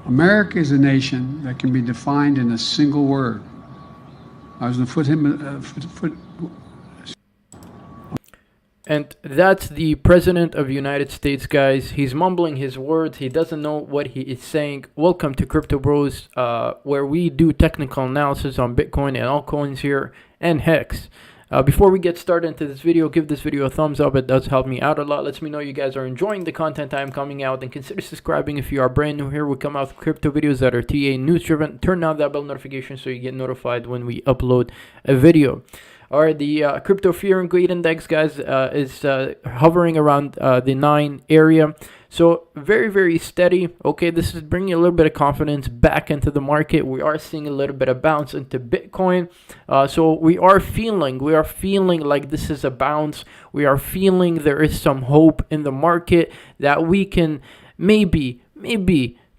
America is a nation that can be defined in a single word. I was going to put him. And that's the president of the United States, guys. He's mumbling his words. He doesn't know what he is saying. Welcome to Crypto Bros, where we do technical analysis on Bitcoin and altcoins here and Hex. Before we get started into this video, give this video a thumbs up. It does help me out a lot. Lets me know you guys are enjoying the content I'm coming out. And consider subscribing if you are brand new here. We come out with crypto videos that are TA news driven. Turn on that bell notification so you get notified when we upload a video. All right, the crypto fear and greed index, guys, is hovering around the 9 area. So very, very steady. Okay, this is bringing a little bit of confidence back into the market. We are seeing a little bit of bounce into Bitcoin. So we are feeling like this is a bounce. We are feeling there is some hope in the market that we can maybe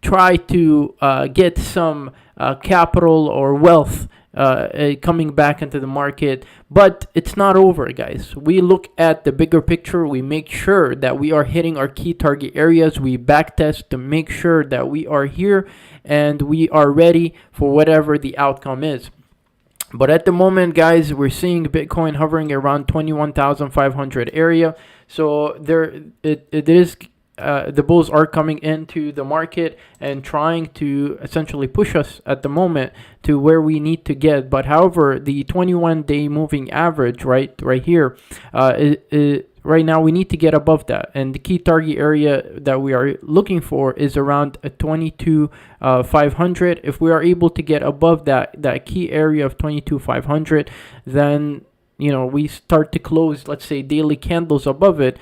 try to get some capital or wealth coming back into the market. But it's not over, guys. We look at the bigger picture. We make sure that we are hitting our key target areas. We backtest to make sure that we are here and we are ready for whatever the outcome is. But at the moment, guys, we're seeing Bitcoin hovering around 21,500 area. So it is the bulls are coming into the market and trying to essentially push us at the moment to where we need to get. But however, the 21-day moving average right here, right now we need to get above that, and the key target area that we are looking for is around 22,500. If we are able to get above that key area of 22,500, then we start to close, let's say, daily candles above it.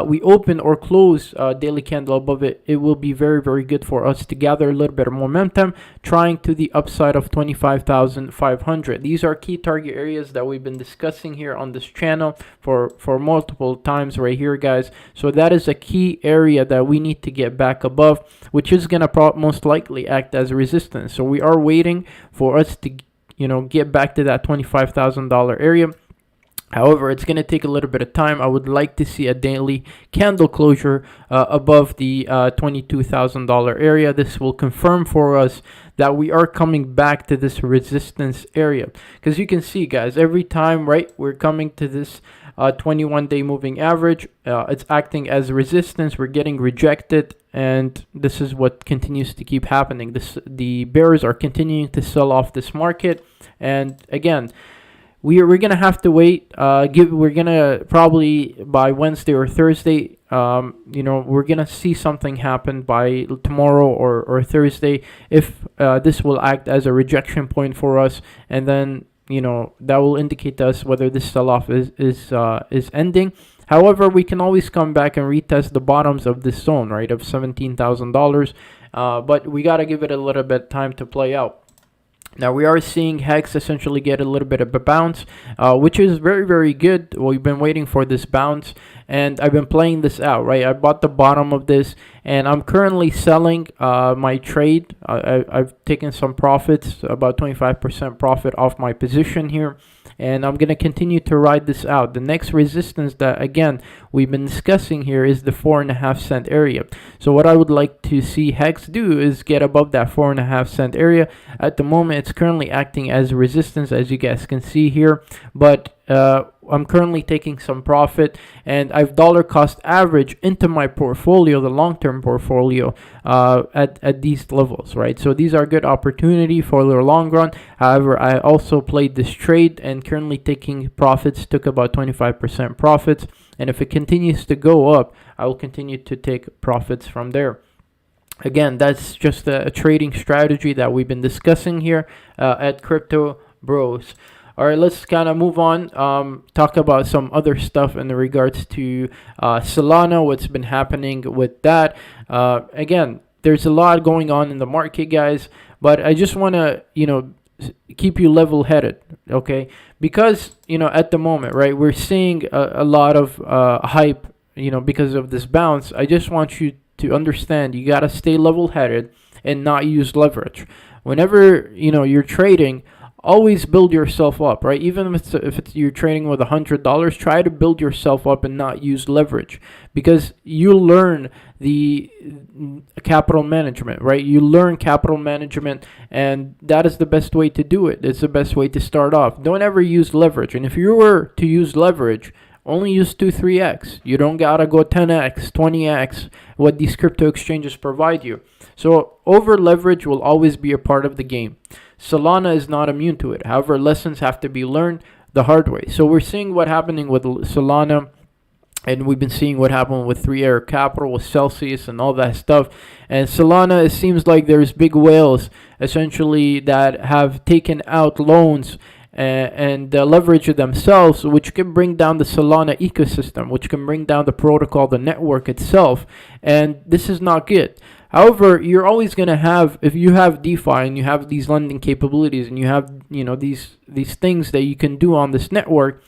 We open or close daily candle above it. It will be very, very good for us to gather a little bit of momentum, trying to the upside of 25,500. These are key target areas that we've been discussing here on this channel for multiple times right here, guys. So that is a key area that we need to get back above, which is going to most likely act as resistance. So we are waiting for us to get back to that $25,000 area. However, it's going to take a little bit of time. I would like to see a daily candle closure above the $22,000 area. This will confirm for us that we are coming back to this resistance area. Because you can see, guys, every time, right, we're coming to this 21-day moving average. It's acting as resistance. We're getting rejected. And this is what continues to keep happening. The bears are continuing to sell off this market. And again, we're gonna have to wait. We're gonna probably by Wednesday or Thursday. We're gonna see something happen by tomorrow or Thursday. If this will act as a rejection point for us, and then that will indicate to us whether this sell-off is ending. However, we can always come back and retest the bottoms of this zone, right, of $17,000. But we gotta give it a little bit of time to play out. Now we are seeing Hex essentially get a little bit of a bounce, which is very, very good. We've been waiting for this bounce, and I've been playing this out, right? I bought the bottom of this, and I'm currently selling my trade. I've taken some profits, about 25% profit off my position here. And I'm going to continue to ride this out. The next resistance that, again, we've been discussing here is the 4.5 cent area. So what I would like to see Hex do is get above that 4.5 cent area. At the moment, it's currently acting as resistance, as you guys can see here. But I'm currently taking some profit, and I've dollar cost average into my portfolio, the long-term portfolio, at these levels, right? So these are good opportunity for the long run. However, I also played this trade and currently taking profits, took about 25% profits. And if it continues to go up, I will continue to take profits from there. Again, that's just a trading strategy that we've been discussing here at Crypto Bros. All right, let's kind of move on, talk about some other stuff in regards to Solana, what's been happening with that. Again, there's a lot going on in the market, guys, but I just want to, keep you level-headed, okay? Because, at the moment, right, we're seeing a lot of hype, because of this bounce. I just want you to understand you got to stay level-headed and not use leverage. Whenever, you're trading, always build yourself up, right? Even if it's you're trading with $100, try to build yourself up and not use leverage, because you learn the capital management, right? You learn capital management, and that is the best way to do it. It's the best way to start off. Don't ever use leverage. And if you were to use leverage, only use 2-3x. You don't gotta go 10x, 20x, what these crypto exchanges provide you. So over leverage will always be a part of the game. Solana is not immune to it. However, lessons have to be learned the hard way. So we're seeing what happening with Solana, and we've been seeing what happened with 3 Arrow Capital, with Celsius and all that stuff. And Solana, it seems like there's big whales essentially that have taken out loans and leverage themselves, which can bring down the Solana ecosystem, which can bring down the protocol, the network itself. And this is not good. However, you're always going to have, if you have DeFi and you have these lending capabilities and you have, these things that you can do on this network,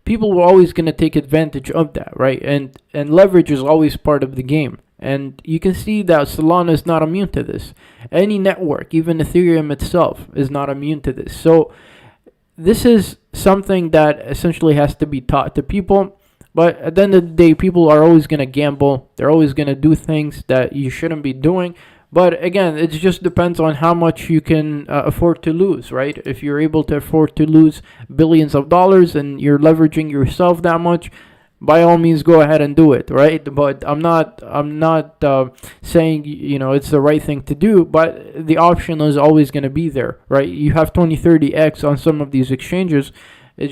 people are always going to take advantage of that, right? And leverage is always part of the game. And you can see that Solana is not immune to this. Any network, even Ethereum itself, is not immune to this. So this is something that essentially has to be taught to people. But at the end of the day, people are always going to gamble. They're always going to do things that you shouldn't be doing. But again, it just depends on how much you can afford to lose, right? If you're able to afford to lose billions of dollars and you're leveraging yourself that much, by all means, go ahead and do it, right? But I'm not saying it's the right thing to do. But the option is always going to be there, right? You have 20-30x on some of these exchanges.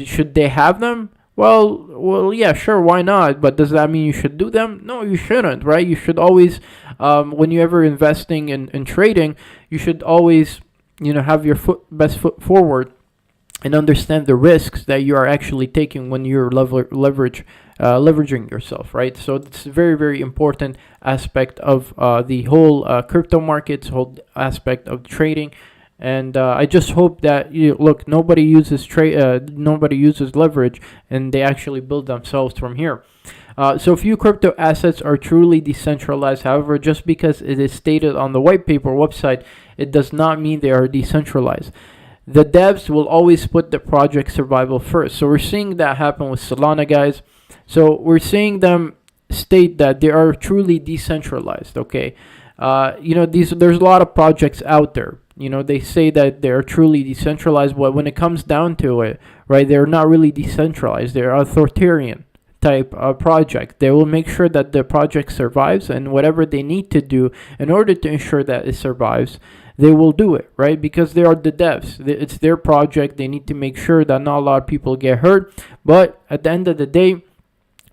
Should they have them? Well, yeah, sure, why not? But does that mean you should do them? No, you shouldn't, right? You should always, when you're ever investing in trading, you should always, have your best foot forward and understand the risks that you are actually taking when you're leveraging yourself, right? So it's a very, very important aspect of the whole crypto markets, whole aspect of trading. And I just hope that nobody uses leverage, and they actually build themselves from here. So few crypto assets are truly decentralized. However, just because it is stated on the white paper website, it does not mean they are decentralized. The devs will always put the project survival first. So we're seeing that happen with Solana, guys. So we're seeing them state that they are truly decentralized. Okay, there's a lot of projects out there. They say that they're truly decentralized, but when it comes down to it, right, they're not really decentralized. They're authoritarian type project. They will make sure that the project survives, and whatever they need to do in order to ensure that it survives, they will do it, right? Because they are the devs. It's their project. They need to make sure that not a lot of people get hurt. But at the end of the day,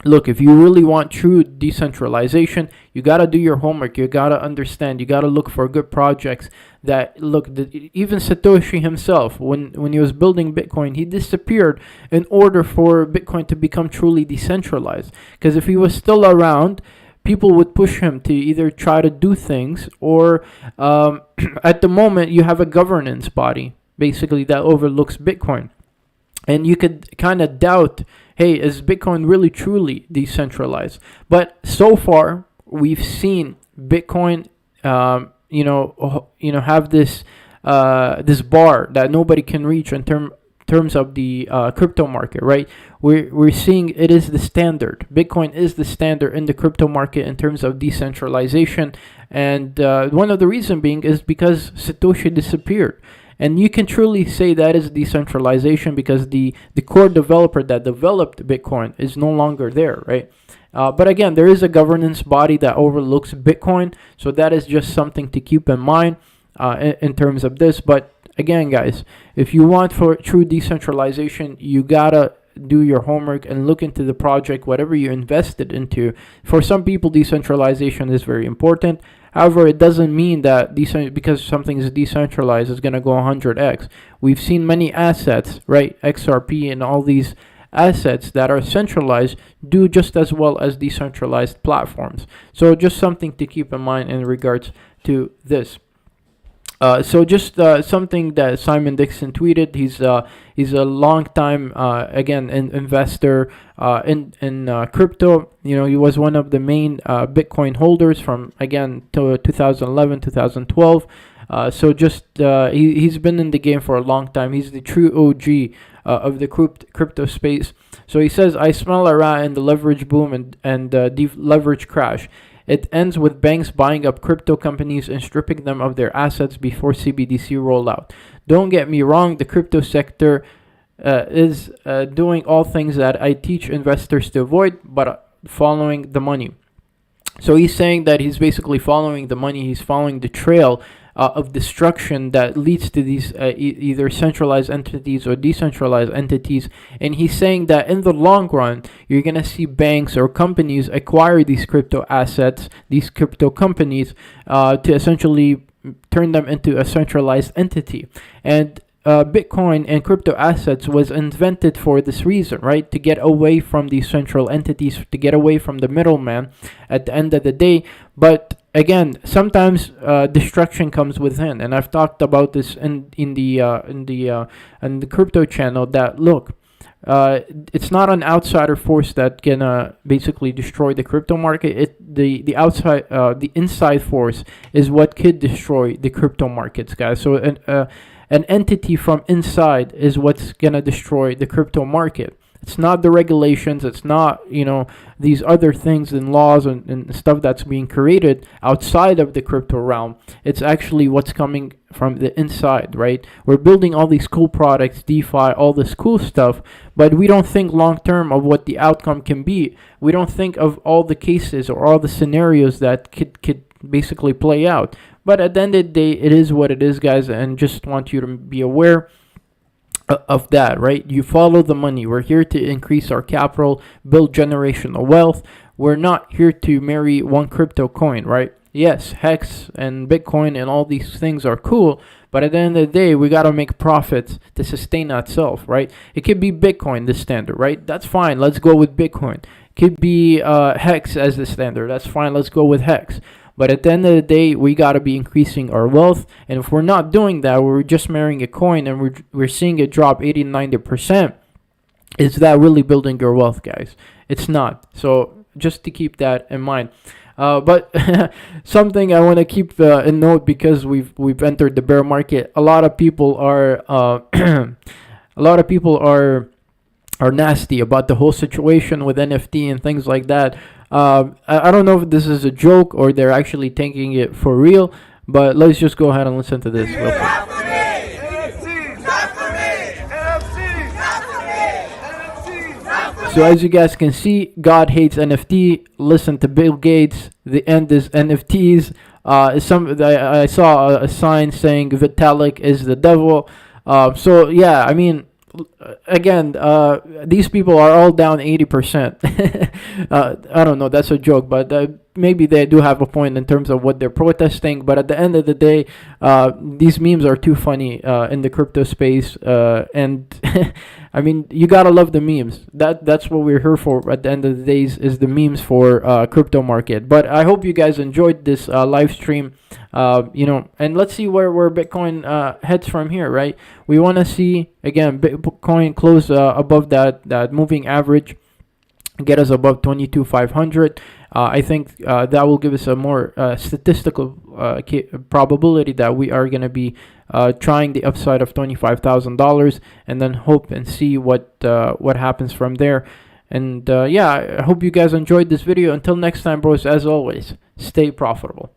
look, if you really want true decentralization, you got to do your homework. You got to understand. You got to look for good projects that, even Satoshi himself, when he was building Bitcoin, he disappeared in order for Bitcoin to become truly decentralized. Because if he was still around, people would push him to either try to do things or at the moment, you have a governance body, basically, that overlooks Bitcoin. And you could kind of doubt, hey, is Bitcoin really truly decentralized? But so far, we've seen Bitcoin, have this this bar that nobody can reach in terms of the crypto market, right? We're seeing it is the standard. Bitcoin is the standard in the crypto market in terms of decentralization. And one of the reasons being is because Satoshi disappeared. And you can truly say that is decentralization because the core developer that developed Bitcoin is no longer there, right? But again, there is a governance body that overlooks Bitcoin. So that is just something to keep in mind in terms of this. But again, guys, if you want for true decentralization, you gotta do your homework and look into the project, whatever you invested into. For some people, decentralization is very important. However, it doesn't mean that because something is decentralized, it's going to go 100x. We've seen many assets, right? XRP and all these assets that are centralized do just as well as decentralized platforms. So just something to keep in mind in regards to this. So just something that Simon Dixon tweeted. He's a long time investor in crypto. He was one of the main Bitcoin holders from 2011 2012. So just he's been in the game for a long time. He's the true OG of the crypto space. So he says, I smell a rat in the leverage boom and the leverage crash. It ends with banks buying up crypto companies and stripping them of their assets before CBDC rollout. Don't get me wrong, the crypto sector is doing all things that I teach investors to avoid, but following the money. So he's saying that he's basically following the money, he's following the trail of destruction that leads to these either centralized entities or decentralized entities. And he's saying that in the long run, you're going to see banks or companies acquire these crypto assets, these crypto companies, to essentially turn them into a centralized entity. And Bitcoin and crypto assets was invented for this reason, right? To get away from these central entities, to get away from the middleman at the end of the day. But again, sometimes destruction comes within, and I've talked about this in the crypto channel. That look, it's not an outsider force that can basically destroy the crypto market. The inside force is what could destroy the crypto markets, guys. So an entity from inside is what's gonna destroy the crypto market. It's not the regulations. It's not, these other things and laws and stuff that's being created outside of the crypto realm. It's actually what's coming from the inside, right? We're building all these cool products, DeFi, all this cool stuff, but we don't think long term of what the outcome can be. We don't think of all the cases or all the scenarios that could basically play out. But at the end of the day, it is what it is, guys, and just want you to be aware of that, right? You follow the money. We're here to increase our capital, build generational wealth. We're not here to marry one crypto coin, right? Yes, Hex and Bitcoin and all these things are cool, but at the end of the day, we got to make profits to sustain ourselves, right? It could be Bitcoin, the standard, right? That's fine. Let's go with Bitcoin. Could be Hex as the standard. That's fine. Let's go with Hex. But at the end of the day, we got to be increasing our wealth. And if we're not doing that, we're just marrying a coin and we're seeing it drop 80-90%. Is that really building your wealth, guys? It's not. So just to keep that in mind. But something I want to keep in note, because we've entered the bear market. A lot of people are are nasty about the whole situation with NFT and things like that. I don't know if this is a joke or they're actually taking it for real, but let's just go ahead and listen to this real quick. So as you guys can see, God hates NFT. Listen to Bill Gates. The end is NFTs. I saw a sign saying Vitalik is the devil. So yeah, I mean, again, these people are all down 80%. I don't know, that's a joke, but maybe they do have a point in terms of what they're protesting. But at the end of the day, these memes are too funny in the crypto space, and I mean, you gotta love the memes. That's what we're here for. At the end of the day, is the memes for crypto market. But I hope you guys enjoyed this live stream. And let's see where Bitcoin heads from here, right? We want to see, again, Bitcoin close above that moving average, get us above 22,500. I think that will give us a more statistical probability that we are going to be trying the upside of $25,000, and then hope and see what happens from there. And I hope you guys enjoyed this video. Until next time, bros, as always, stay profitable.